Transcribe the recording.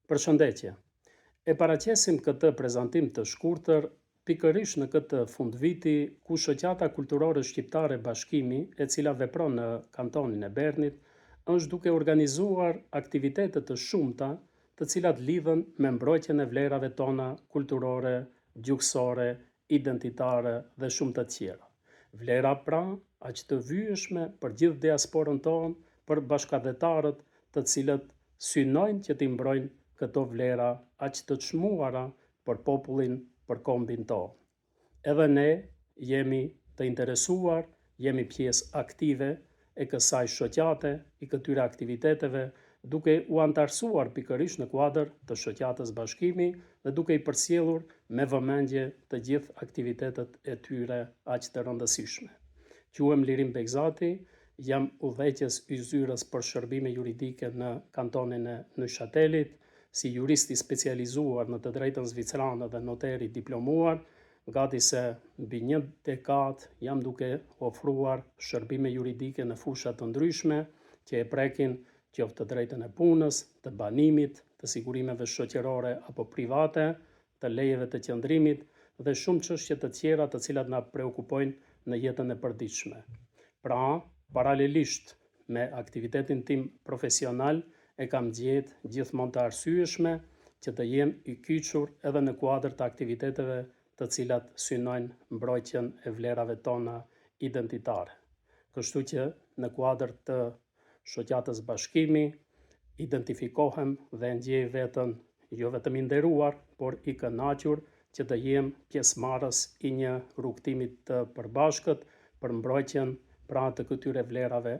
Përshëndetje. E paraqesim këtë prezantim të shkurtër pikërisht në këtë fundviti ku shoqata kulturore shqiptare Bashkimi, e cila vepron në kantonin e Bernit, është duke organizuar aktivitete të shumta, të cilat lidhen me mbrojtjen e vlerave tona kulturore, gjuhësore, identitare dhe shumë të tjera. Vlera pra, aq të vyeshme për gjithë diasporën tonë, për bashkëdhetarët të cilët synojnë që t'i mbrojnë këto vlera aq të çmuara për popullin, për kombin tonë. Edhe ne jemi të interesuar, jemi pjesë aktive e kësaj shoqate, i këtyre aktiviteteve, duke u antarësuar pikërisht në kuadër të shoqatës Bashkimi dhe duke i përcjellur me vëmendje të gjithë aktivitetet e tyre aq të rëndësishme. Quhem Lirim Bekzati, jam udhëheqës i zyrës për shërbime juridike në kantonin e Neuchâtelit, si jurist i specializuar në të drejtën zvicrane dhe noter i diplomuar, gati se mbi 1 dekadë jam duke ofruar shërbime juridike në fusha të ndryshme që e prekin qoftë të drejtën e punës, të banimit, të sigurimeve shoqërore apo private, të lejeve të qëndrimit dhe shumë çështje të tjera të cilat na preokupojnë në jetën e përditshme. Pra, paralelisht me aktivitetin tim profesional, e kam gjetë gjithmonë të arsyeshme që të jem i kyçur edhe në kuadër të aktiviteteve të cilat synojnë mbrojtjen e vlerave tona identitare. Kështu që në kuadër të shoqatës Bashkimi, identifikohem dhe ndjej veten jo vetëm i nderuar, por i kënaqur që të jem pjesëmarrës i një rrugtimi të përbashkët për mbrojtjen pra të këtyre vlerave